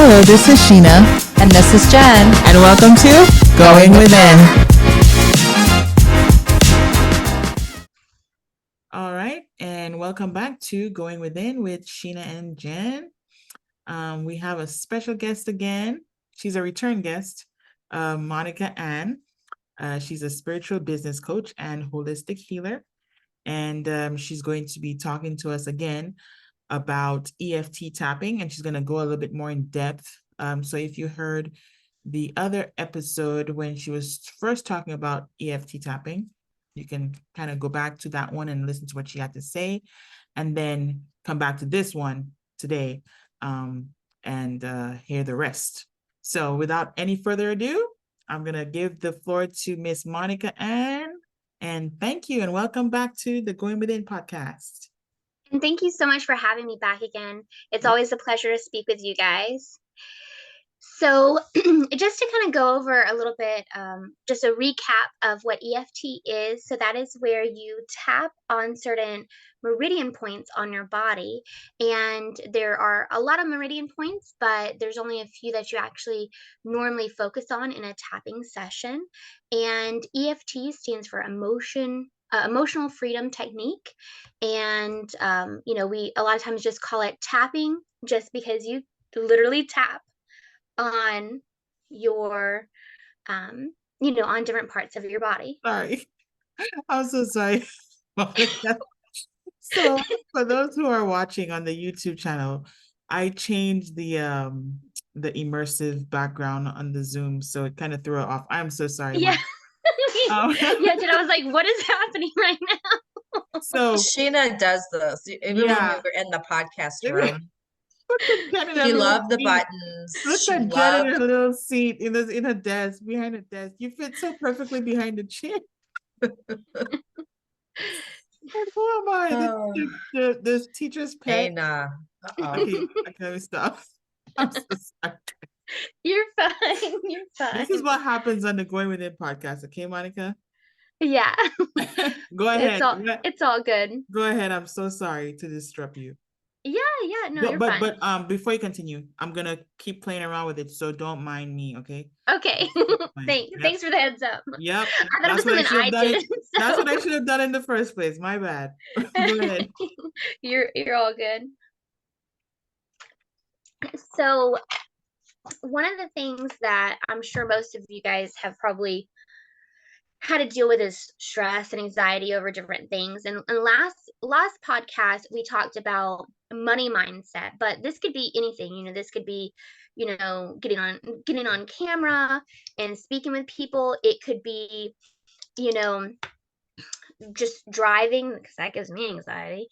Hello, this is Sheena. And this is Jen. And welcome to Going Within. All right, and welcome back to Going Within with Sheena and Jen. We have a special guest again. She's a return guest, Monica Ann. She's a spiritual business coach and holistic healer. And she's going to be talking to us again about EFT tapping, and she's going to go a little bit more in depth. So if you heard the other episode when she was first talking about EFT tapping, you can kind of go back to that one and listen to what she had to say, and then come back to this one today and hear the rest. So without any further ado, I'm going to give the floor to Miss Monica Ann. And thank you and welcome back to the Going Within podcast. And thank you so much for having me back again. It's always a pleasure to speak with you guys. So just to kind of go over a little bit, just a recap of what EFT is. So that is where you tap on certain meridian points on your body. And there are a lot of meridian points, but there's only a few that you actually normally focus on in a tapping session. And EFT stands for emotional freedom technique. And, we a lot of times just call it tapping just because you literally tap on your, on different parts of your body. Sorry. I'm so sorry. So for those who are watching on the YouTube channel, I changed the immersive background on the Zoom, so it kind of threw it off. I'm so sorry. Yeah. Yeah, dude, I was like, what is happening right now? So Sheena does this even when we were in the podcast room. She loved the buttons. Look at Jen in her little seat in her desk, behind her desk. You fit so perfectly behind the chair. Who am I? This teacher's pet. Okay, let me stop. I'm so sorry. You're fine. You're fine. This is what happens on the Going Within podcast, okay, Monica? Yeah. Go ahead. It's all good. Go ahead. I'm so sorry to disrupt you. Yeah, no, you're fine. But before you continue, I'm gonna keep playing around with it, so don't mind me, okay? Okay. Thanks for the heads up. Yep. That's what I should have done in the first place. My bad. Go ahead. You're all good. So one of the things that I'm sure most of you guys have probably had to deal with is stress and anxiety over different things. And last podcast, we talked about money mindset, but this could be anything. This could be, getting on camera and speaking with people. It could be, just driving, because that gives me anxiety.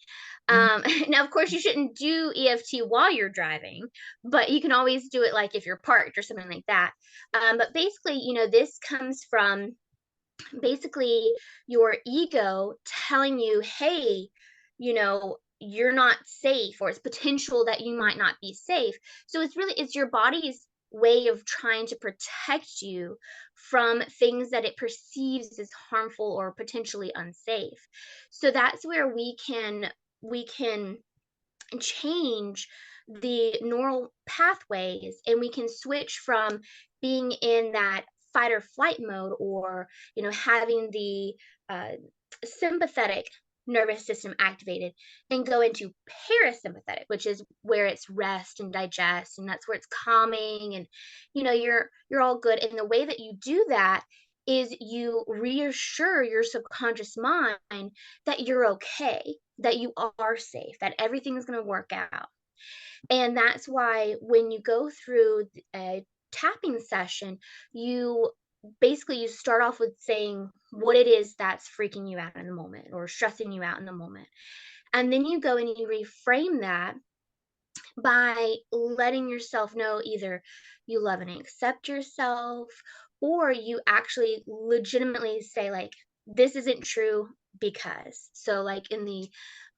Now, of course, you shouldn't do EFT while you're driving, but you can always do it like if you're parked or something like that. But basically, this comes from basically your ego telling you, hey, you're not safe, or it's potential that you might not be safe. So it's your body's way of trying to protect you from things that it perceives as harmful or potentially unsafe. So that's where we can change the neural pathways, and we can switch from being in that fight or flight mode, or having the sympathetic nervous system activated, and go into parasympathetic, which is where it's rest and digest, and that's where it's calming, and you're all good. And the way that you do that is you reassure your subconscious mind that you're okay, that you are safe, that everything is going to work out. And that's why when you go through a tapping session, you start off with saying what it is that's freaking you out in the moment or stressing you out in the moment. And then you go and you reframe that by letting yourself know either you love and accept yourself, or you actually legitimately say, like, this isn't true because. So like in the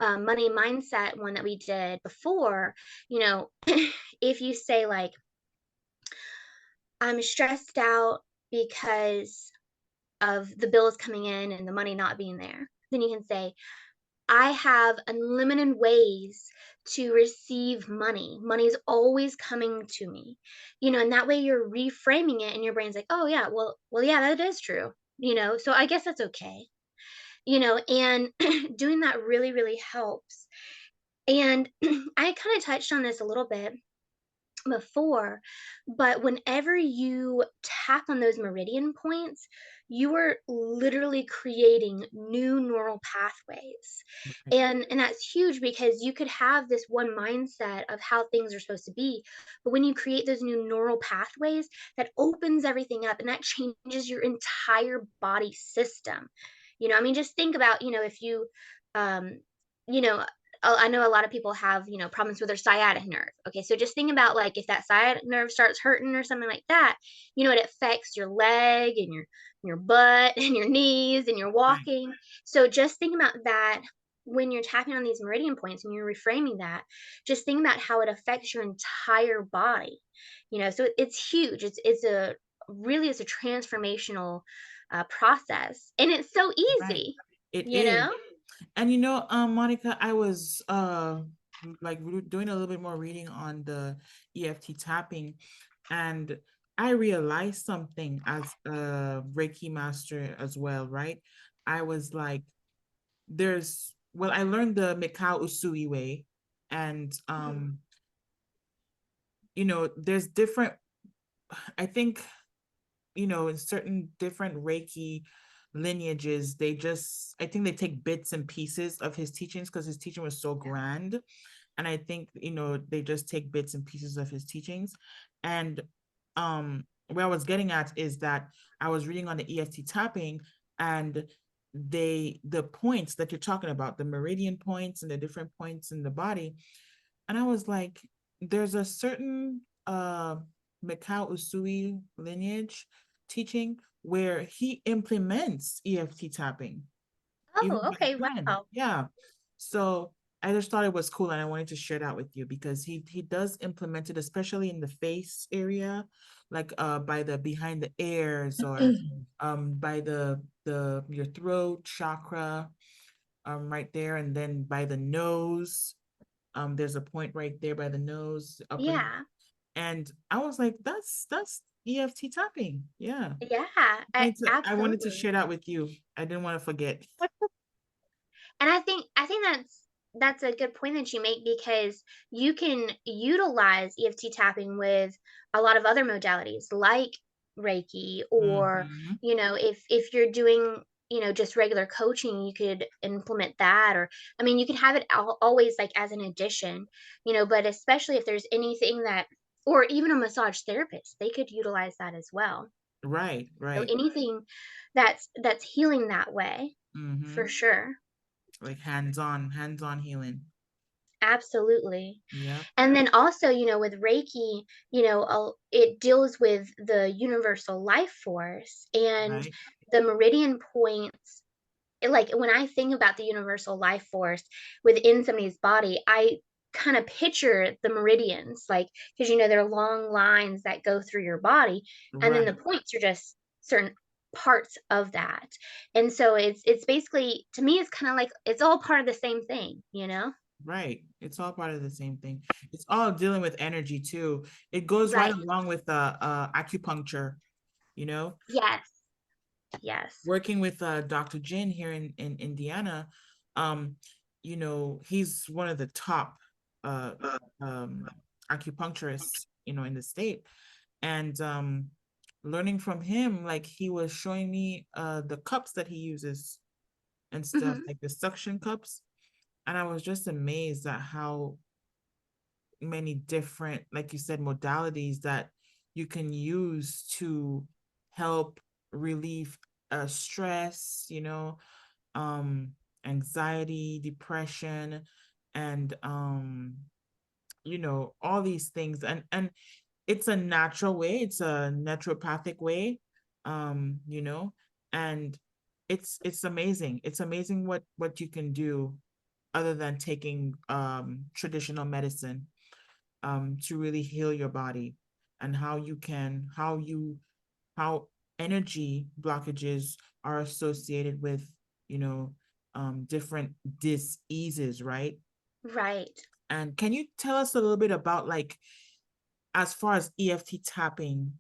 money mindset one that we did before, if you say, like, I'm stressed out because of the bills coming in and the money not being there, then you can say, I have unlimited ways to receive money. Money's always coming to me. And that way you're reframing it and your brain's like, "Oh yeah, well yeah, that is true." So I guess that's okay. And doing that really really helps. And I kind of touched on this a little bit before, but whenever you tap on those meridian points, you are literally creating new neural pathways. Right. And that's huge because you could have this one mindset of how things are supposed to be, but when you create those new neural pathways, that opens everything up and that changes your entire body system. I mean, just think about, if you um you know I know a lot of people have, problems with their sciatic nerve. Okay, so just think about like if that sciatic nerve starts hurting or something like that, it affects your leg and your butt and your knees and your Right. walking. So just think about that when you're tapping on these meridian points and you're reframing that. Just think about how it affects your entire body. So it's huge. It's a transformational process, and it's so Right. easy. It You is. know? And Monica, I was like doing a little bit more reading on the EFT tapping, and I realized something as a Reiki master as well, right? I was like, I learned the Mikao Usui way, and Mhm. there's different, I think, in certain different Reiki lineages, I think they take bits and pieces of his teachings because his teaching was so grand. And I think, they just take bits and pieces of his teachings. And where I was getting at is that I was reading on the EFT tapping, and the points that you're talking about, the meridian points and the different points in the body. And I was like, there's a certain Mikao Usui lineage teaching where he implements EFT tapping even Oh, with a okay. plan. Wow. Yeah. So I just thought it was cool, and I wanted to share that with you because he does implement it, especially in the face area, like by the behind the ears, or by the your throat chakra, right there, and then by the nose. There's a point right there by the nose, upper. Yeah. And I was like, that's EFT tapping. Yeah. Yeah, I wanted to absolutely. share that with you. I didn't want to forget. And I think that's a good point that you make because you can utilize EFT tapping with a lot of other modalities like Reiki, or Hmm. if you're doing just regular coaching, you could implement that. Or I mean, you can have it always like as an addition, but especially if there's anything that, or even a massage therapist, they could utilize that as well. Right, So right. anything that's healing that way, for Hmm. sure. Like hands-on healing. Absolutely. Yep. And then also, with Reiki, it deals with the universal life force and Right. the meridian points. Like when I think about the universal life force within somebody's body, I kind of picture the meridians, like, because they're long lines that go through your body, and then the Right. points are just certain parts of that. And so it's basically, to me, it's kind of like it's all part of the same thing. Right. It's all part of the same thing. It's all dealing with energy too. It goes right Right. along with acupuncture, you know. Yes. Yes. Working with Dr. Jin here in Indiana, um, he's one of the top uh um acupuncturists, in the state. And learning from him, like he was showing me the cups that he uses and stuff, Mhm. like the suction cups. And I was just amazed at how many different, like you said, modalities that you can use to help relieve stress, um, anxiety, depression, and all these things. And it's a natural way, it's a naturopathic way, um, you know, and it's amazing. It's amazing what you can do other than taking traditional medicine to really heal your body, and how energy blockages are associated with you know different diseases, right? Right. And can you tell us a little bit about, like, as far as EFT tapping,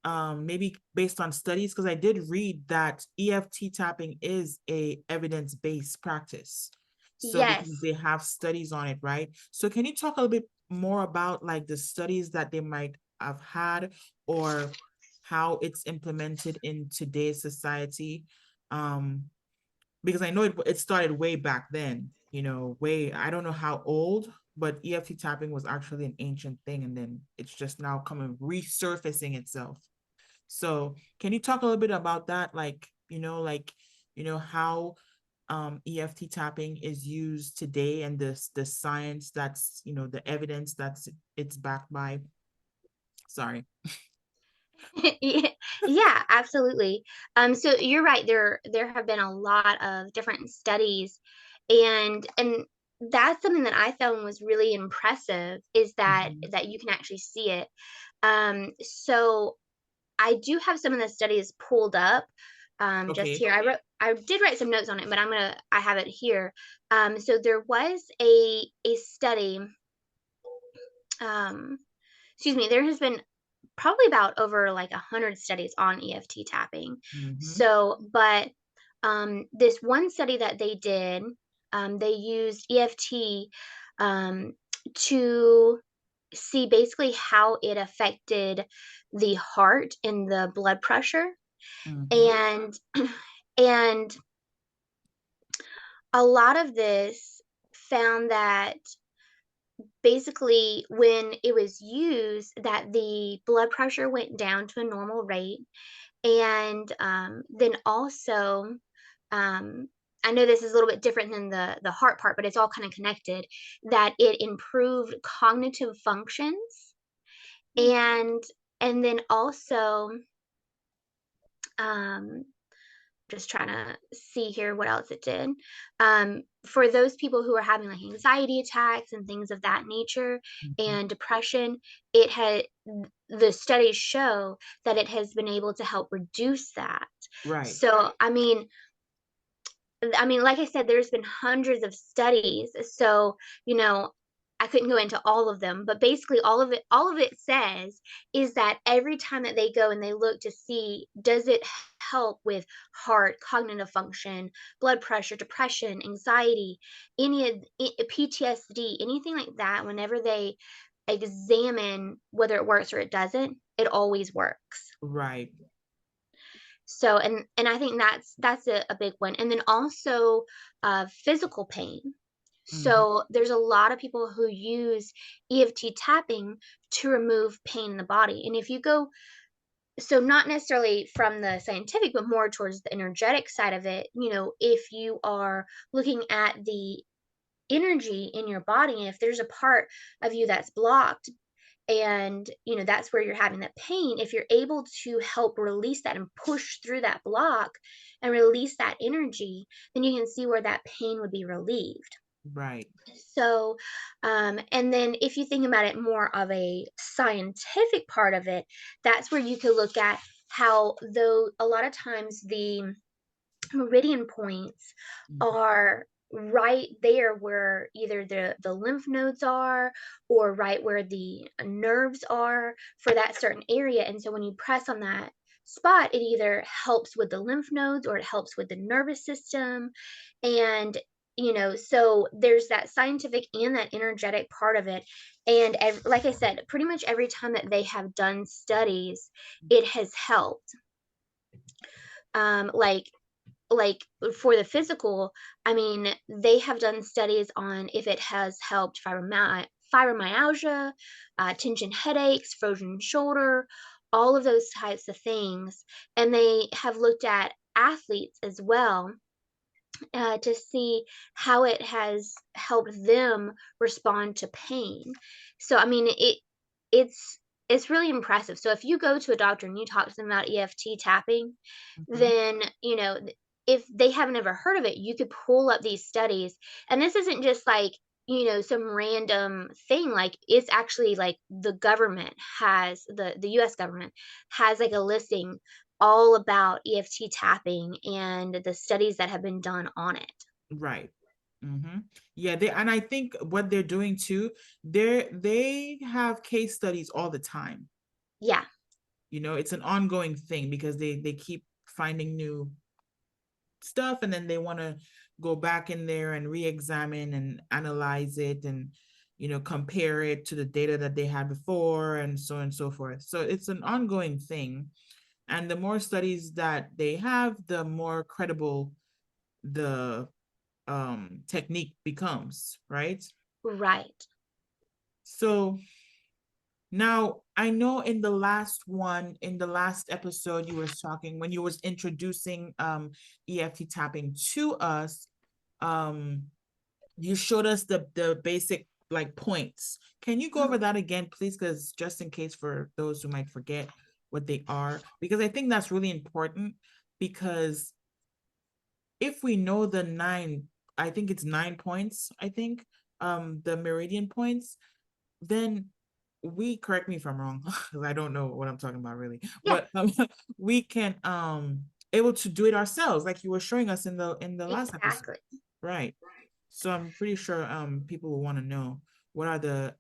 maybe based on studies, because I did read that EFT tapping is a evidence-based practice. So because Yes. they have studies on it, right? So can you talk a little bit more about, like, the studies that they might have had, or how it's implemented in today's society? Because I know it started way back then, I don't know how old, but EFT tapping was actually an ancient thing, and then it's just now coming resurfacing itself. So can you talk a little bit about that? How EFT tapping is used today, and the science that's, the evidence that's it's backed by. Sorry. Yeah, absolutely. So you're right. There have been a lot of different studies, and that's something that I found was really impressive, is that Mhm. you can actually see it. So I do have some of the studies pulled up. Just Okay. here, I did write some notes on it, but I have it here. So there was a study. Um, excuse me. There has been probably about over like 100 studies on EFT tapping. Mm-hmm. So, but this one study that they did, they used EFT um, to see basically how it affected the heart and the blood pressure. Mm-hmm. And and a lot of this found that basically when it was used, that the blood pressure went down to a normal rate. And then also, um, I know this is a little bit different than the heart part, but it's all kind of connected. That it improved cognitive functions, and then also, um, just trying to see here what else it did. For those people who are having like anxiety attacks and things of that nature, Mm-hmm. and depression, it had the studies show that it has been able to help reduce that. Right. So, like I said, there's been hundreds of studies. So, you know, I couldn't go into all of them, but basically all of it says is that every time that they go and they look to see, does it help with heart, cognitive function, blood pressure, depression, anxiety, PTSD, anything like that, whenever they examine whether it works or it doesn't, it always works. Right. So, and I think that's a big one. And then also physical pain. Mm-hmm. So there's a lot of people who use EFT tapping to remove pain in the body. And if you go, so not necessarily from the scientific, but more towards the energetic side of it, if you are looking at the energy in your body, and if there's a part of you that's blocked, and that's where you're having that pain, if you're able to help release that and push through that block and release that energy, then you can see where that pain would be relieved. Right. So, and then if you think about it more of a scientific part of it, that's where you could look at how, though a lot of times the meridian points Mm-hmm. are right there where either the lymph nodes are, or right where the nerves are for that certain area. And so when you press on that spot, it either helps with the lymph nodes or it helps with the nervous system. And so there's that scientific and that energetic part of it. And like I said, pretty much every time that they have done studies, it has helped. Like for the physical, they have done studies on if it has helped fibromyalgia, tension headaches, frozen shoulder, all of those types of things. And they have looked at athletes as well, to see how it has helped them respond to pain. So it's it's really impressive. So if you go to a doctor and you talk to them about EFT tapping, Mm-hmm. then if they haven't ever heard of it, you could pull up these studies. And this isn't just like some random thing. Like, it's actually like the US government has like a listing all about EFT tapping and the studies that have been done on it. Right. Yeah, and I think what they're doing too, they have case studies all the time. Yeah. It's an ongoing thing because they keep finding new stuff, and then they want to go back in there and re-examine and analyze it, and compare it to the data that they had before, and so on and so forth. So it's an ongoing thing, and the more studies that they have, the more credible the technique becomes, right? Right. So now I know in the last episode, you were talking when you was introducing EFT tapping to us. um you showed us the basic like points. Can you go over that again, please? Because just in case for those who might forget what they are, because I think that's really important. Because if we know the nine, I think it's 9 points, I think, the meridian points, then we, correct me if I'm wrong, because I don't know what I'm talking about really, Yeah. but we can able to do it ourselves, like you were showing us in the last episode, Exactly. right? So I'm pretty sure people will want to know what are the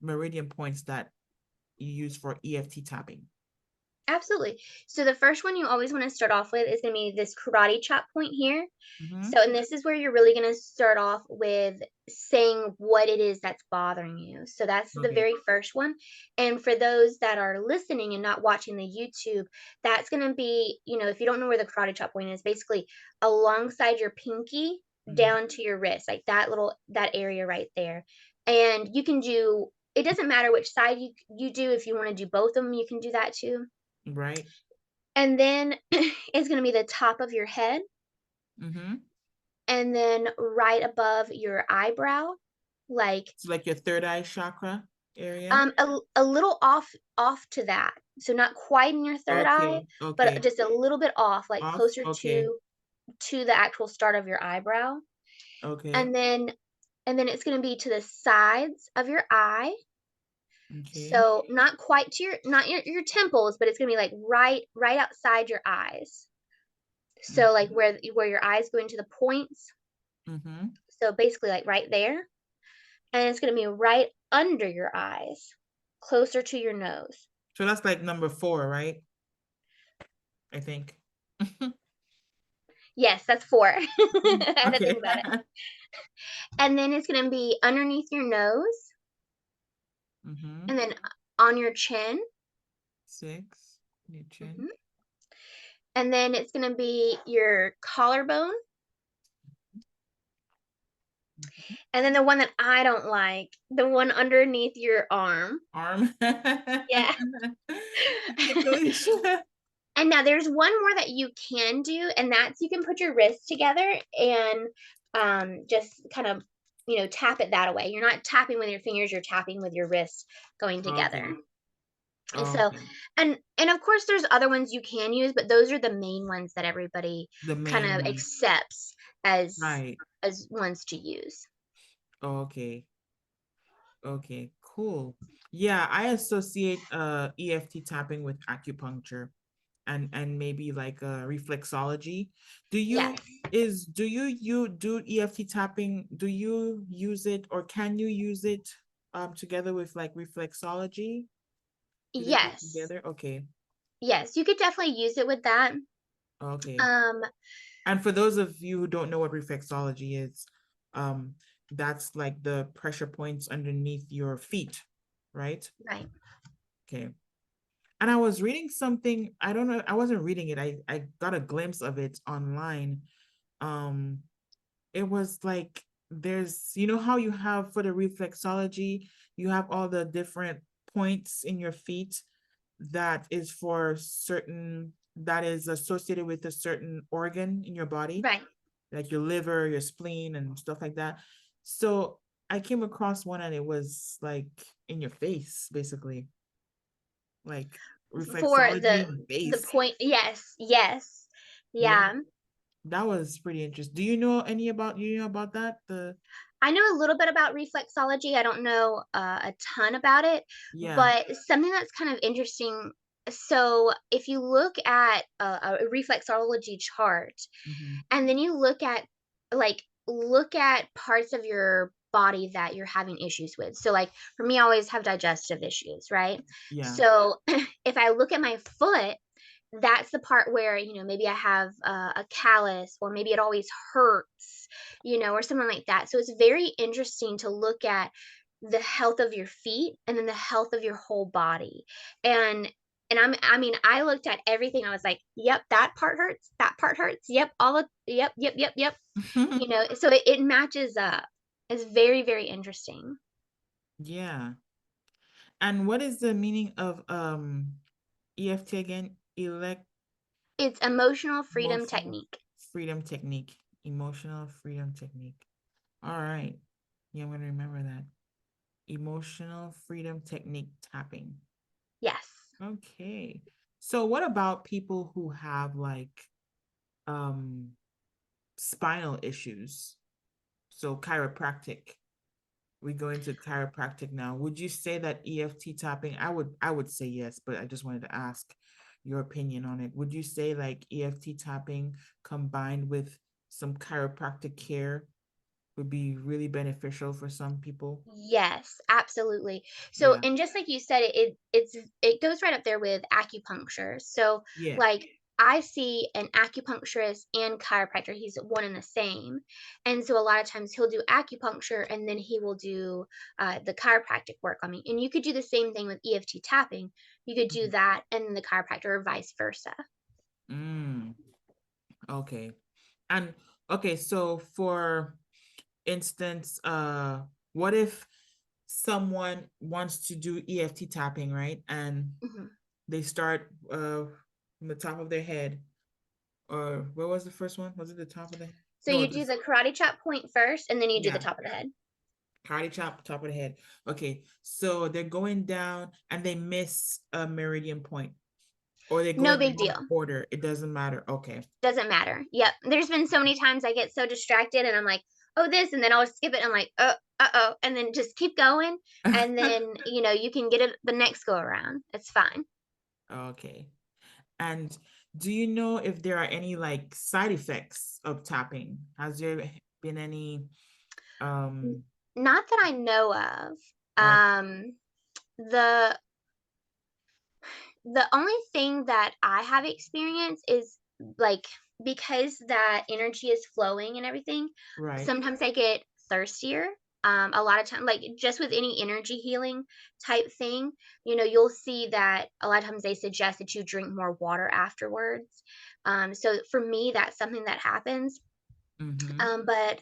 meridian points that you use for EFT tapping. Absolutely. So the first one you always want to start off with is going to be this karate chop point here. Mm-hmm. So, and this is where you're really going to start off with saying what it is that's bothering you. So that's the Okay. very first one. And for those that are listening and not watching the YouTube, that's going to be, if you don't know where the karate chop point is, basically alongside your pinky down to your wrist, like that area right there. And you can do, it doesn't matter which side you do. If you want to do both of them, you can do that too. Right. And then it's going to be the top of your head, Mm-hmm. and then right above your eyebrow, like So like your third eye chakra area. a little off to that. So not quite in your third eye, Okay. but Okay. just a little bit off, like Off. closer Okay. to the actual start of your eyebrow. Okay. And then it's going to be to the sides of your eye. Okay. So not quite to not your temples, but it's going to be like right outside your eyes. So like where your eyes go into the points. Mm-hmm. So basically like right there. And it's going to be right under your eyes, closer to your nose. So that's like number 4, right? I think. Yes, that's 4. I had to Okay. think about it. And then it's going to be underneath your nose, Mm-hmm. and then on your chin. 6. Your chin. Mhm. And then it's going to be your collarbone. Mm-hmm. And then the one that I don't like, the one underneath your arm. Arm. Yeah. Ticklish. And now there's one more that you can do, and that's you can put your wrists together and just kind of, tap it that way. You're not tapping with your fingers, you're tapping with your wrists going together. Okay. And so, Okay. and of course there's other ones you can use, but those are the main ones that everybody The kind main of one. accepts Right. as ones to use. Okay. Okay. Cool. Yeah, I associate EFT tapping with acupuncture, and maybe like reflexology. Do you Yes. do you do EFT tapping? Do you use it, or can you use it together with like reflexology? Do they go Yes. together? Okay. Yes, you could definitely use it with that. Okay. Um, And for those of you who don't know what reflexology is, that's like the pressure points underneath your feet, right? right. Okay. And I was reading something, I don't know, I wasn't reading it. I got a glimpse of it online. Um, it was like there's, how you have for the reflexology, you have all the different points in your feet that is for certain, that is associated with a certain organ in your body, Right. like your liver, your spleen, and stuff like that. So I came across one, and it was like in your face, basically, like For reflexology in the face. point, yes, yes. Yeah, Yeah. that was pretty interesting. Do you know any about that? I know a little bit about reflexology. I don't know a ton about it, Yeah. but something that's kind of interesting. So, if you look at a reflexology chart, Mm-hmm. and then you look at like look at parts of your body that you're having issues with. So like for me, I always have digestive issues, right? Yeah. So if I look at my foot, that's the part where, maybe I have a callus, or maybe it always hurts, or something like that. So it's very interesting to look at the health of your feet and then the health of your whole body. And I looked at everything. I was like, yep, that part hurts. That part hurts. Yep, yep, yep, yep, yep. So it matches up. It's very, very interesting. Yeah. And what is the meaning of EFT again? It's emotional freedom Emotional technique. freedom technique. Emotional freedom technique. All right. Yeah, I'm gonna remember that. Emotional freedom technique tapping. Yes. Okay. So what about people who have like um spinal issues? So chiropractic. We go into chiropractic now. Would you say that EFT tapping? I would say yes, but I just wanted to ask your opinion on it. Would you say like EFT tapping combined with some chiropractic care would be really beneficial for some people? Yes, absolutely. So, Yeah. and just like you said, it goes right up there with acupuncture. So, Yeah. like I see an acupuncturist and chiropractor, he's one and the same. And so a lot of times he'll do acupuncture and then he will do the chiropractic work on me. And you could do the same thing with EFT tapping. You could do Mhm. that and then the chiropractor, or vice versa. Mm, okay. And okay, so for instance, what if someone wants to do EFT tapping, right? And Mhm. they start from the top of their head, or where was the first one? Was it the top of the head? So No, you do this, the karate chop point first and then you do the yeah, top of the head. karate chop, top of the head. Okay, so they're going down and they miss a meridian point, or they go No in the big wrong deal. order. It doesn't matter. Okay. Doesn't matter. Yep. There's been so many times I get so distracted and I'm like, oh, this, and then I'll skip it. And I'm like, uh-oh, and then just keep going. And then, you can get it the next go around. It's fine. Okay. And do you know if there are any like side effects of tapping? Has there been any N- um Not that I know of. uh The The only thing that I have experienced is like because that energy is flowing and everything, right. sometimes I get thirstier. A lot of time, like just with any energy healing type thing, you'll see that a lot of times they suggest that you drink more water afterwards. So for me, that's something that happens. Mm-hmm. But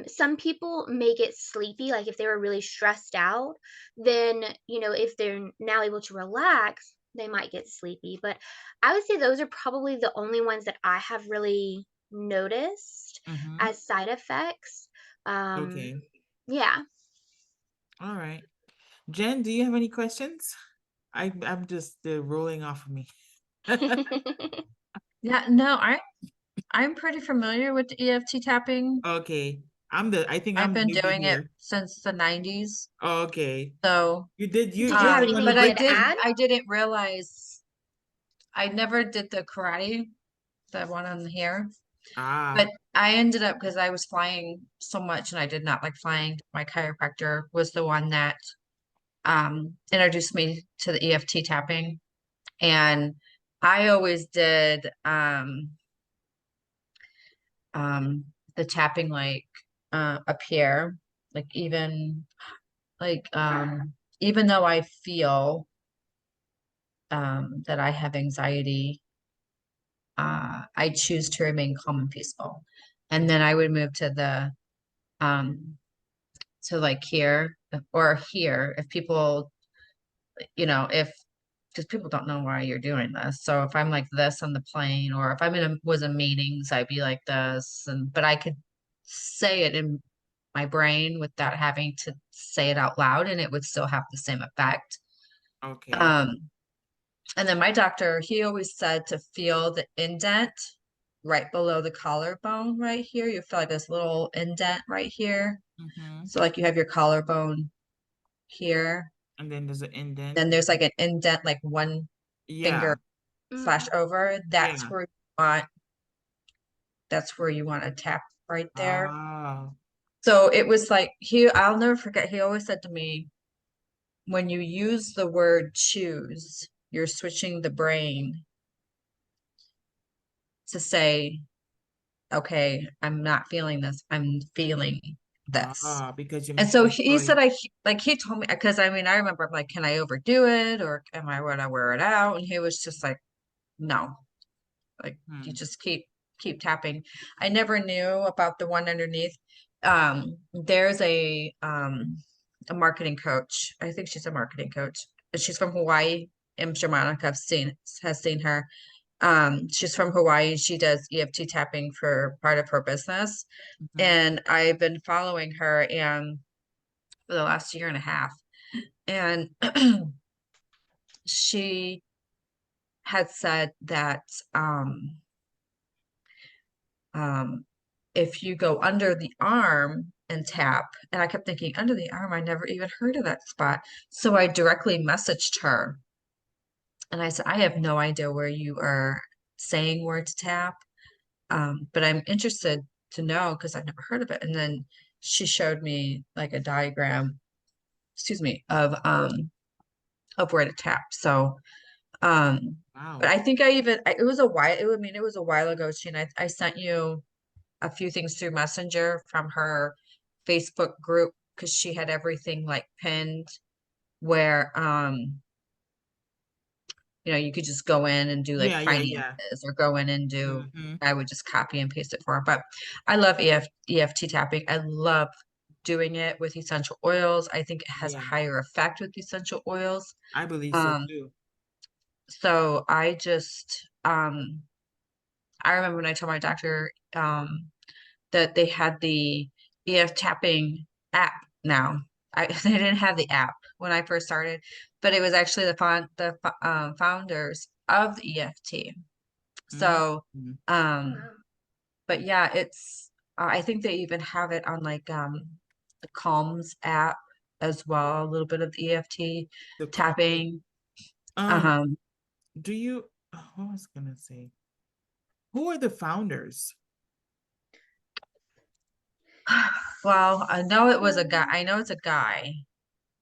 some people may get sleepy, like if they were really stressed out, then, if they're now able to relax, they might get sleepy. But I would say those are probably the only ones that I have really noticed Mm-hmm. as side effects. Um, Okay. yeah. All right. Jen, do you have any questions? I'm just rolling off of me. Yeah, no, I'm pretty familiar with the EFT tapping. Okay. I think I've I'm the been newbie doing it here. since the 90s. Okay. So, Did you You're have the one anything who you but I wanted did to did the add? I didn't realize I never did the karate, the one on here. ah. But I ended up because I was flying so much and I did not like flying. My chiropractor was the one that introduced me to the EFT tapping. And I always did um the tapping like up here, like like even though I feel that I have anxiety, I choose to remain calm and peaceful. And then I would move to the to like here or here if people, if because people don't know why you're doing this. So if I'm like this on the plane, or if I'm was in meetings, I'd be like this, and but I could say it in my brain without having to say it out loud, and it would still have the same effect. Okay. Um, and then my doctor, he always said to feel the indent right below the collarbone right here. You feel like this little indent right here. Mm-hmm. So like you have your collarbone here, And then there's an indent. then there's like an indent, like one Yeah. finger Mm. slash over. Yeah. That's where you want to tap right there. Ah, So it was like I'll never forget, he always said to me, when you use the word choose, you're switching the brain to say, okay, I'm not feeling this, I'm feeling this. because you're And making so a he choice. said, like he told me, because I mean, I remember I'm like, can I overdo it or am I gonna wear it out? And he was just like, no, like you Hmm. just keep tapping. I never knew about the one underneath. There's a marketing coach. I think she's a marketing coach. She's from Hawaii. I'm sure Monica has seen her. She's from Hawaii. She does EFT tapping for part of her business. Mhm. And I've been following her and for the last year and a half. And she had said that um, if you go under the arm and tap, and I kept thinking, under the arm, I never even heard of that spot. So I directly messaged her and I said, I have no idea where you are saying where to tap, but I'm interested to know because I've never heard of it. And then she showed me like a diagram, excuse me, of where to tap. So but Wow. I think it was a while, it was a while ago, Sheena. I sent you a few things through Messenger from her Facebook group because she had everything like pinned where you could just go in and do like Yeah, yeah, yeah. finances or go in and do Hmm. I would just copy and paste it for her. But I love EFT tapping. I love doing it with essential oils. I think it has a Yeah, higher effect with essential oils. I believe so Um, too. so I remember when I told my doctor that they had the EF tapping app now. They didn't have the app when I first started, but it was actually the founders of the EFT. So, Mhm. um, Wow. but yeah, it's I think they even have it on like the Calms app as well, a little bit of the EFT The calming. tapping. Um, Um, do you, what was I gonna say? Who are the founders? well, I know it was a guy. I know it's a guy.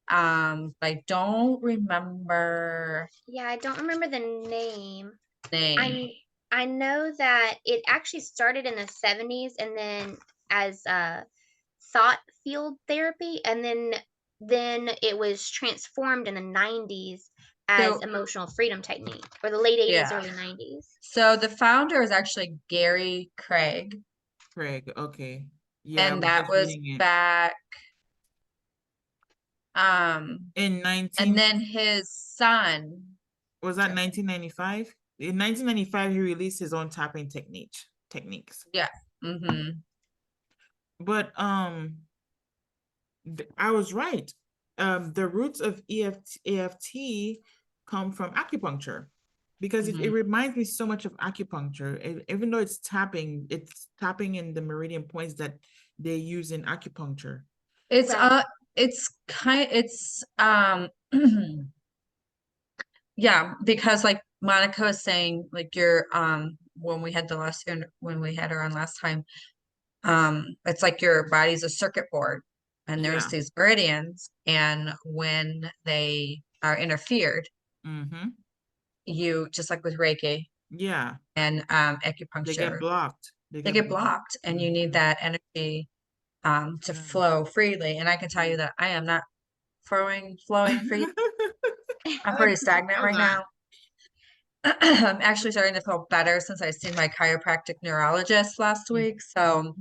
I don't remember Yeah, I don't remember the name. name. I know that it actually started in the 70s and then as thought field therapy, and then it was transformed in the 90s as So emotional freedom technique, or the late 80s, yeah. early 90s. So the founder is actually Gary Craig, Craig, okay. Yeah, I and was that just was reading it. back. Um, In and 19, then his son. was that 1995? In 1995, he released his own tapping techniques. Yeah. Mm-hmm. But I was right. The roots of EFT come from acupuncture because it Mm-hmm. reminds me so much of acupuncture. Even though it's tapping in the meridian points that they use in acupuncture. It's Right. it's kind it's yeah, because like Monica was saying, like you're when we had when we had her on last time, it's like your body's a circuit board and there's Yeah. these meridians, and when they are interfered, Mm-hmm. you just like with Reiki Yeah. and They get acupuncture, blocked. they get blocked and you need Mhm. that energy to Yeah. flow freely. And I can tell you that I am not flowing free. I'm pretty stagnant Know right that. now. I'm actually starting to feel better since I seen my chiropractic neurologist last week. So,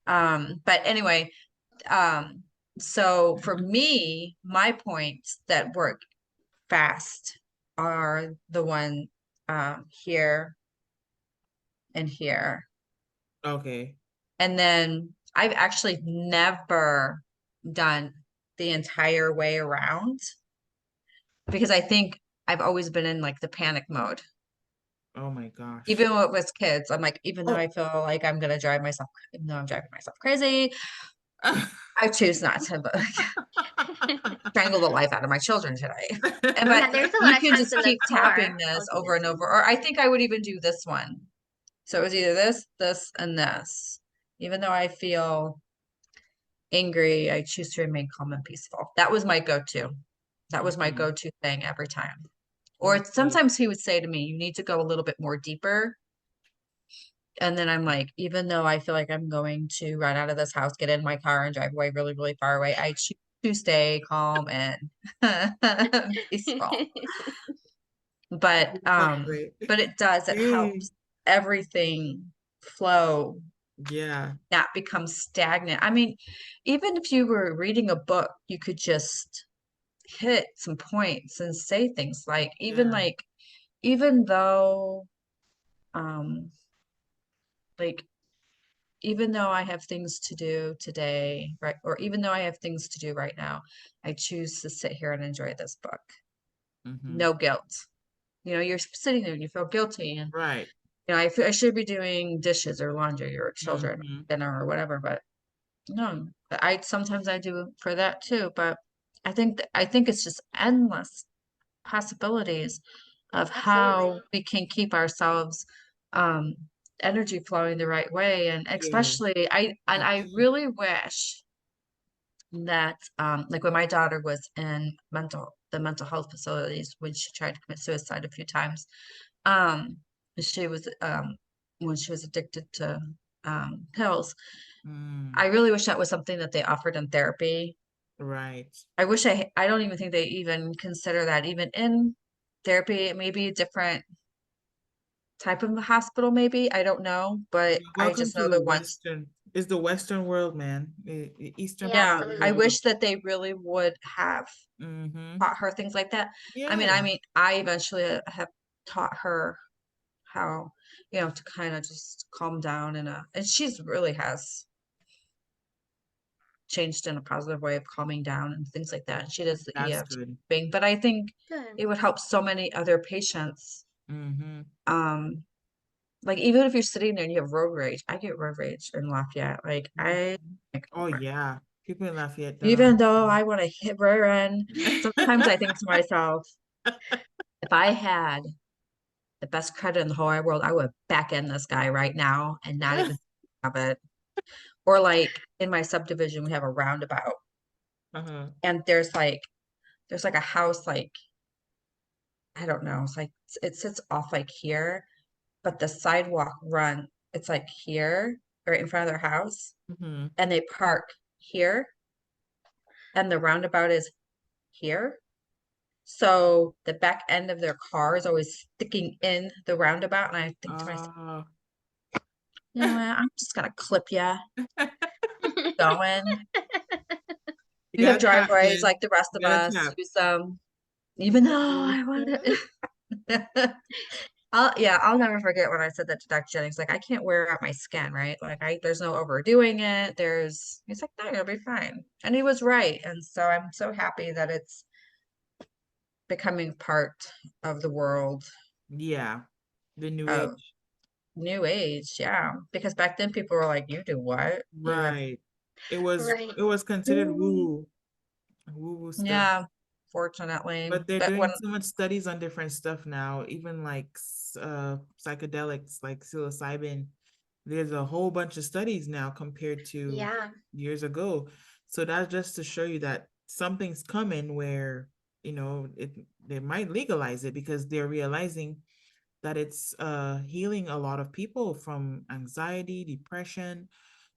but anyway, um, so for me, my points that work fast are the one here and here. Okay. And then I've actually never done the entire way around because I think I've always been in like the panic mode. Oh my gosh. Even with kids, I'm like, even though Oh. I feel like I'm gonna drive myself, even though I'm driving myself crazy, I choose not to, but strangle the life out of my children today. And but Yeah, there's a you lot of can times just in the keep tapping car this I'll do over the and over. same. Or I think I would even do this one. So it was either this, and this, Even though I feel angry, I choose to remain calm and peaceful. That was my go-to. That was my Mhm. go-to thing every time. Or That's good. sometimes he would say to me, you need to go a little bit more deeper. And then I'm like, even though I feel like I'm going to run out of this house, get in my car and drive away really, really far away, I choose to stay calm and peaceful. But Incorporate. it does, it Yay. helps everything flow, Yeah, not become stagnant. I mean, even if you were reading a book, you could just hit some points and say things yeah, even though um like even though I have things to do today, right? Or even though I have things to do right now, I choose to sit here and enjoy this book. mhm. No guilt. You know, you're sitting there and you feel guilty, and Right. you know, I feel I should be doing dishes or laundry or children, Mhm. dinner or whatever, but no, I sometimes I do for that too, but I think it's just endless possibilities of how Absolutely. we can keep ourselves um energy flowing the right way. And Yeah, especially the I key. really wish that like when my daughter was in the mental health facilities when she tried to commit suicide a few times, um she was when she was addicted to pills. Mm, I really wish that was something that they offered in therapy. right. I wish I don't even think they even consider that even in therapy. It may be a different type of a hospital, maybe. I don't know, but Yeah, I welcome just to know the the ones. Western, is the Western world, man. The Eastern Yeah, part Yeah, of the I absolutely. world. wish that they really would have Mm-hmm. taught her things like that. Yeah, I mean, I eventually have taught her how, you know, to kind of just calm down and she's really has changed in a positive way of calming down and things like that. And she does the that's EFT good. thing, but I think Good. it would help so many other patients. Mm-hmm. Um, like even if you're sitting there and you have road rage, I get road rage in Lafayette. Mhm. Oh yeah. People in Lafayette don't Even though understand. I want to hit rear end, sometimes I think to myself, if I had the best credit in the whole wide world, I would back end this guy right now and not even think of it. Or like in my subdivision, we have a roundabout, Uh-huh. and there's like a house like I don't know, it's like it sits off like here, but the sidewalk run it's like here, right in front of their house, Mm-hmm. and they park here, and the roundabout is here. So the back end of their car is always sticking in the roundabout. And I think to myself, Uh, you know what? I'm just gonna clip ya going. you You have gotta tap, driveways Jen. like the rest You of gotta us. tap. Use them, even though I want to. I'll never forget when I said that to Dr. Jennings. Like, I can't wear out my skin, right? There's no overdoing it. He's like, no, you'll be fine. And he was right. And so I'm so happy that it's becoming part of the world Yeah. The new of age. new age, yeah. Because back then people were like, "You do what? You have Right. Right. It was considered woo woo stuff. yeah." Fortunately, But they're but when doing so much studies on different stuff now, even like psychedelics like psilocybin. There's a whole bunch of studies now compared to Yeah. years ago. So that's just to show you that something's coming where, they might legalize it because they're realizing that it's healing a lot of people from anxiety, depression,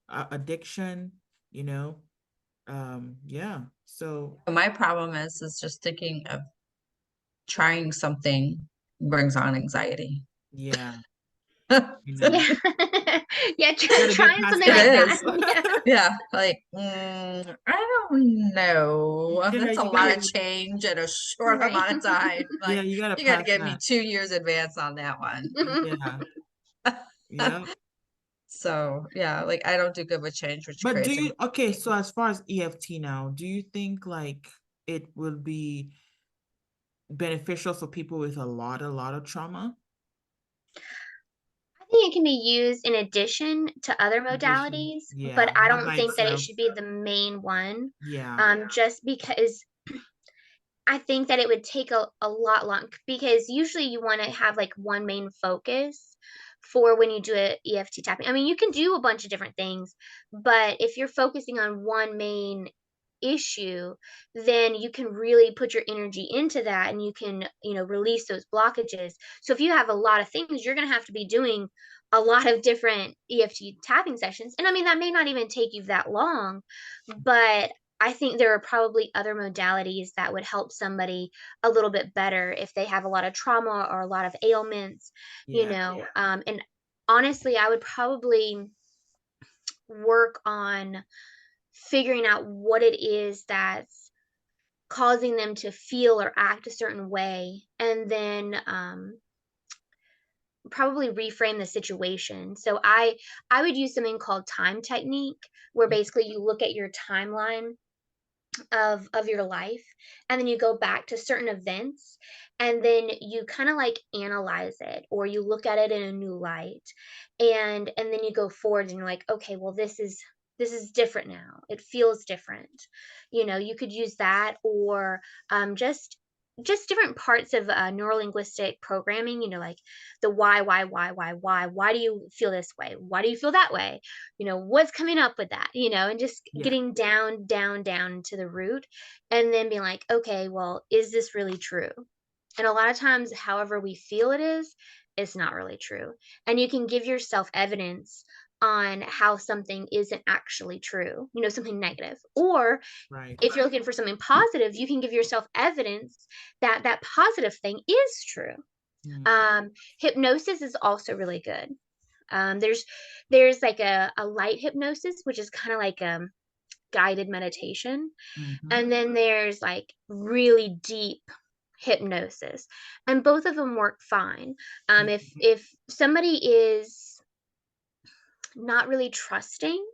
addiction, you know. Yeah. So my problem is just thinking of trying something brings on anxiety. yeah, you It know. Yeah. Yeah, You gotta get trying past something that like that. is. hurdle. Yeah. Yeah, I don't know. Yeah, That's a you lot gotta of change in a short Right. amount of time. yeah, Like, you gotta you got to pass give me that. 2 years advance on that one. Yeah. Yeah. So, yeah, like I don't do good with change, which But do creates you okay, anxiety. so as far as EFT now, do you think like it will be beneficial for people with a lot of trauma? I think it can be used in addition to other Addition. modalities, but Yeah, I not don't by think that it itself. should be the main one. Yeah. Just because I think that it would take a lot long because usually you want to have like one main focus for when you do a EFT tapping. I mean, you can do a bunch of different things, but if you're focusing on one main issue, then you can really put your energy into that and you can, release those blockages. So if you have a lot of things, you're going to have to be doing a lot of different EFT tapping sessions. And I mean, that may not even take you that long, but I think there are probably other modalities that would help somebody a little bit better if they have a lot of trauma or a lot of ailments, Yeah. and honestly, I would probably work on figuring out what it is that's causing them to feel or act a certain way, and then probably reframe the situation. So I would use something called time technique, where basically you look at your timeline of your life, and then you go back to certain events, and then you kind of like analyze it, or you look at it in a new light, and then you go forward and you're like, okay, well, this is different now, it feels different. You could use that, or just different parts of neurolinguistic programming, like the why do you feel this way, why do you feel that way, what's coming up with that, and just Yeah. getting down, down, down to the root, and then being like, okay, well, is this really true? And a lot of times, however we feel it is, it's not really true. And you can give yourself evidence on how something isn't actually true, something negative. Or Right. if you're looking for something positive, you can give yourself evidence that that positive thing is true. Mm, Hypnosis is also really good. There's like a light hypnosis, which is kind of like guided meditation. mhm, And then there's like really deep hypnosis. And both of them work fine. If somebody is not really trusting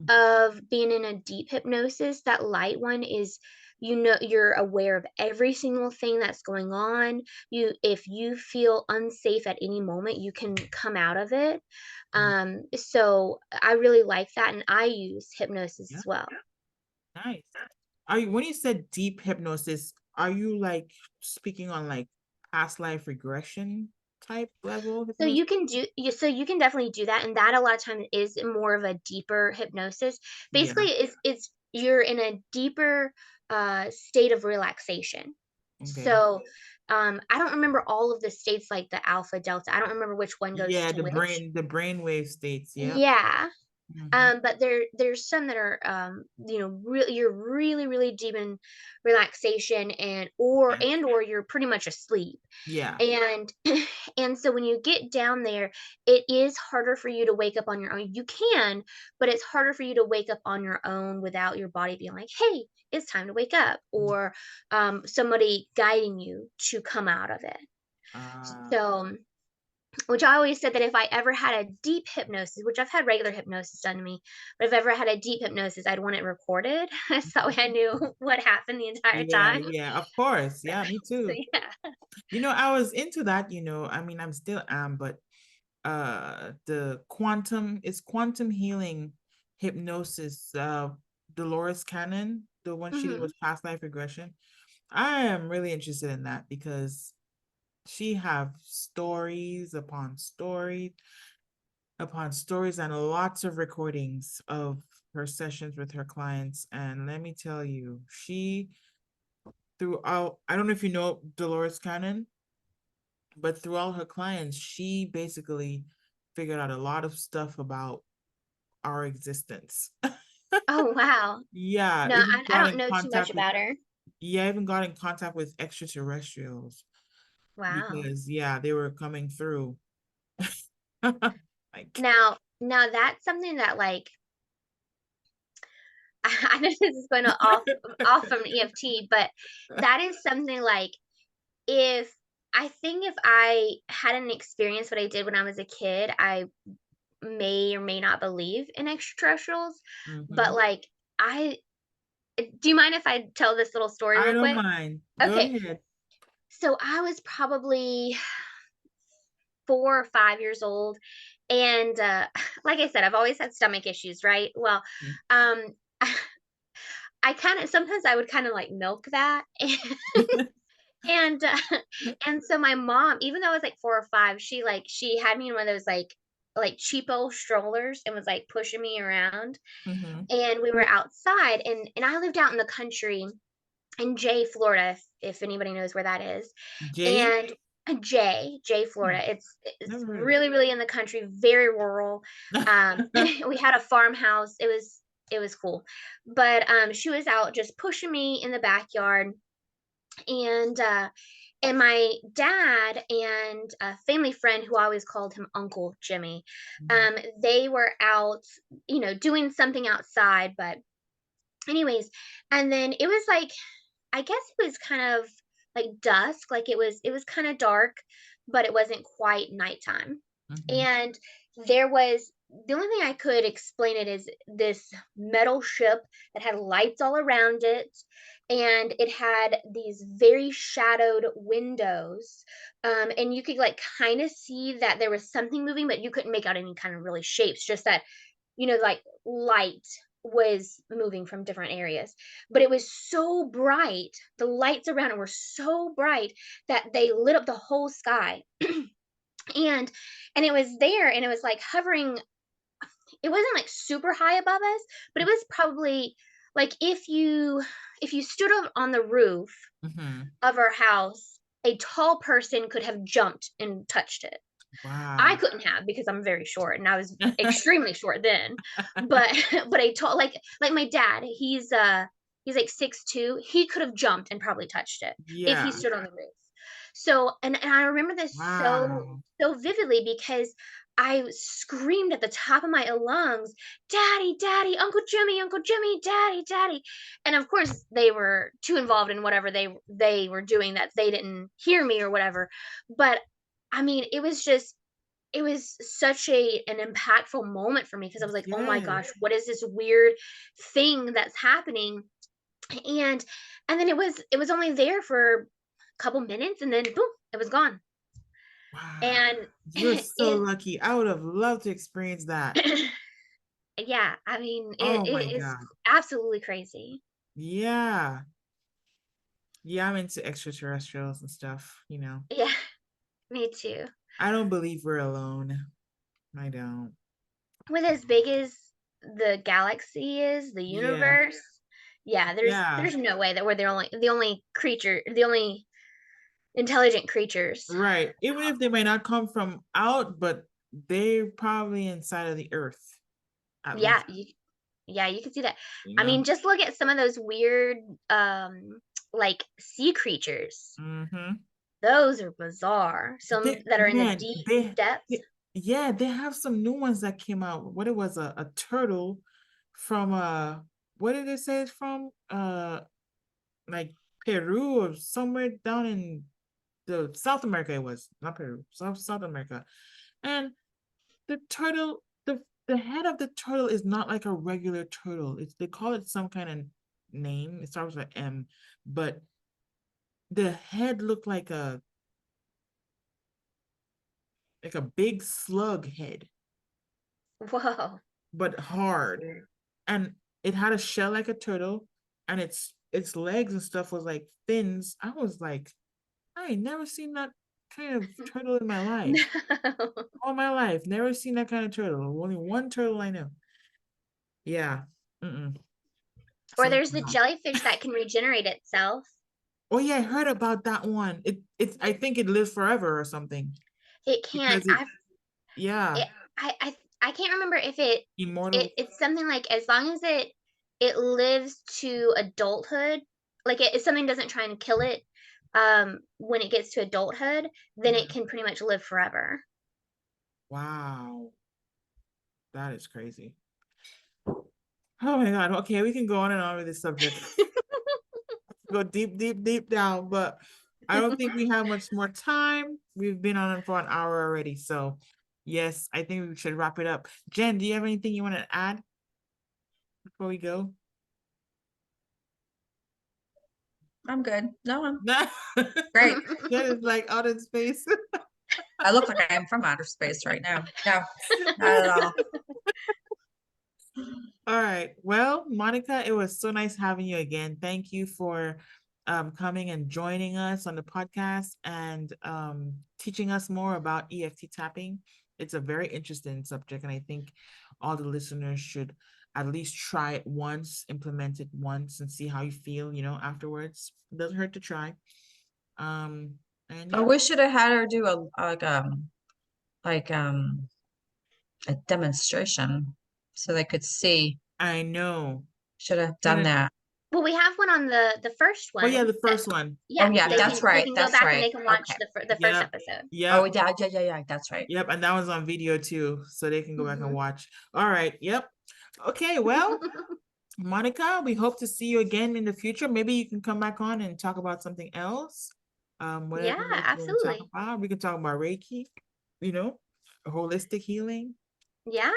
of being in a deep hypnosis, that light one is, you're aware of every single thing that's going on. If you feel unsafe at any moment, you can come out of it. mm, So I really like that, and I use hypnosis yeah. as well. Nice. When you said deep hypnosis, are you like speaking on like past life regression type level So hypnosis? you can definitely do that, and that a lot of times is more of a deeper hypnosis. Yeah. Basically, it's you're in a deeper state of relaxation. Okay. So I don't remember all of the states, like the alpha, delta. I don't remember which one goes Yeah, to which. the brainwave states. Yeah. Yeah. Hmm. But there's some that are really, you're really, really deep in relaxation, and or you're pretty much asleep. Yeah. And and so when you get down there, it is harder for you to wake up on your own. You can, but it's harder for you to wake up on your own without your body being like, hey, it's time to wake up, Mm. or somebody guiding you to come out of it. Uh, So, which I always said that if I ever had a deep hypnosis, which I've had regular hypnosis done to me, but if I ever had a deep hypnosis, I'd want it recorded so that way I knew what happened the entire yeah, time. yeah, of course. Yeah, me So too. yeah. I was into that, I mean, I'm still am, but the quantum healing hypnosis, Dolores Cannon, the one she did Hmm. was past life regression. I am really interested in that because she have stories upon stories and lots of recordings of her sessions with her clients. And let me tell you, she throughout, I don't know if you know Dolores Cannon, but throughout her clients, she basically figured out a lot of stuff about our existence. Oh wow. Yeah, No, even I got don't in know too much contact with about her. yeah, even got in contact with extraterrestrials Wow. because yeah, they were coming through. Like Now that's something that, like, I know this is going to off from EFT, but that is something like, if I think if I hadn't experienced what I did when I was a kid, I may or may not believe in extraterrestrials. But mhm. like, I do you mind if I tell this little story I real don't quick? mind. Go Okay. ahead. So I was probably 4 or 5 years old. And like I said, I've always had stomach issues, right? Well, Mm. um, I kind of sometimes I would kind of like milk that. And and so my mom, even though I was like 4 or 5, she had me in one of those like cheapo strollers and was like pushing me around. Mhm. And we were outside, and I lived out in the country in Jay, Florida, if anybody knows where that is. Jay? And Jay, Hmm, Florida. It's never heard of really, really in the country, very rural. it. We had a farmhouse. It was cool. But she was out just pushing me in the backyard, and my dad and a family friend who always called him Uncle Jimmy, Mhm. they were out, doing something outside. But anyways, and then it was like, I guess it was kind of like dusk, like it was kind of dark, but it wasn't quite nighttime. Mhm. And there was the only thing I could explain it is this metal ship that had lights all around it, and it had these very shadowed windows. And you could like kind of see that there was something moving, but you couldn't make out any kind of really shapes, just that, like light was moving from different areas. But it was so bright, the lights around it were so bright that they lit up the whole sky. and and it was there, and it was like hovering. It wasn't like super high above us, but it was probably like if you stood on the roof Mhm. of our house, a tall person could have jumped and touched it. I Wow. couldn't have, because I'm very short and I was extremely short then. But but I told, like my dad, he's like 6'2". He could have jumped and probably touched it if he Yeah. stood on the roof. So, and I remember this Wow. so vividly, because I screamed at the top of my lungs, "Daddy, Daddy, Uncle Jimmy, Daddy, Daddy." And of course they were too involved in whatever they were doing that they didn't hear me or whatever. But I mean, it was such an impactful moment for me, because I was like, "Oh my Yes. gosh, what is this weird thing that's happening?" And and then it was only there for a couple minutes, and then boom, it was gone. Wow. And You're so it lucky. I would have loved to experience that. yeah, I mean, it, Oh my it is God. absolutely crazy. Yeah. Yeah, I'm into extraterrestrials and stuff, you know. Yeah, me too. I don't believe we're alone. I don't. With as big as the galaxy is, the Yeah. universe, yeah, there's Yeah. there's no way that we're the only creature, the only intelligent creatures. Right. Even if they might not come from out, but they're probably inside of the earth, at Yeah, least, you can see that. you I know? mean, just look at some of those weird, like sea creatures. Mm-hmm. Those are bizarre. Some They, that are in the man, deep they, depths. yeah, they have some new ones that came out. What it was, a turtle from what did they say it's from? Like Peru or somewhere down in the South America. It was not Peru, South America. And the turtle, the head of the turtle is not like a regular turtle. It's, they call it some kind of name. It starts with M, but the head looked like a big slug head, Whoa. but hard. And it had a shell like a turtle, and its legs and stuff was like fins. I was like, I ain't never seen that kind of turtle in my life. No. All my life, never seen that kind of turtle. Only one turtle I know. Yeah. Mm-mm. Or So there's the jellyfish that can regenerate itself. oh yeah, I heard about that one. It's I think it lives forever or something It can. because it yeah, It, I can't remember if immortal. it's something like, as long as it lives to adulthood, like if something doesn't try and kill it, when it gets to adulthood, then it Mhm. can pretty much live forever. Wow, that is crazy. Oh my God. Okay, we can go on and on with this subject. Go deep, deep, deep down, but I don't think we have much more time. We've been on it for an hour already. So yes, I think we should wrap it up. Jen, do you have anything you want to add before we go? I'm good. No, I'm Nah. great. Jen is like out in space. I look like I'm from outer space right now. No, not at all. All right. Well, Monica, it was so nice having you again. Thank you for coming and joining us on the podcast and teaching us more about EFT tapping. It's a very interesting subject, and I think all the listeners should at least try it once, implement it once, and see how you feel, afterwards. It doesn't hurt to try. And Oh, yeah, we should have had her do like a demonstration so they could see. I know. Should have But done that. Well, we have one on the first Oh yeah, one the that first one. yeah, Oh yeah, they that's can right. go That's back and right. they can watch Okay. the first Yep. episode. Oh Yep. yeah, that's right. Yep. And that was on video too, so they can go back and Mhm. watch. All right. Yep. Okay. Well, Monica, we hope to see you again in the future. Maybe you can come back on and talk about something else. Yeah, Whatever else you want to talk absolutely. about. We can talk about Reiki, you know, holistic healing. Yeah.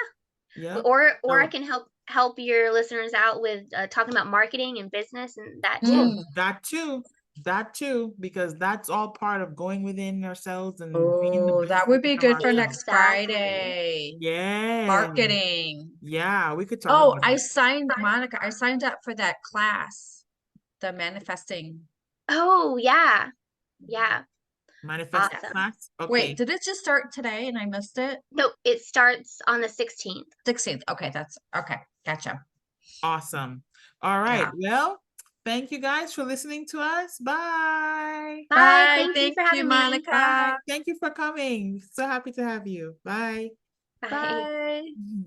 Yep. Or I So can help your listeners out with talking about marketing and business and that too. Mm. that too, because that's all part of going within ourselves and being the Oh, best that would be version of good for ourselves. next Exactly. Friday. Yeah. Marketing. Yeah, we could talk Oh, about that. Monica, I signed up for that class, the manifesting. Oh, yeah. Yeah. Manifest Awesome. class. Wait, Okay. did it just start today and I missed it? No, it starts on the 16th. 16th. Okay, that's okay. Gotcha. Awesome. All right. Yeah. Well, thank you guys for listening to us. Bye. Bye. Bye. Thank you Thank for you, having me. Monica. Bye. Thank you for coming. So happy to have you. Bye. Bye. Bye. Mhm.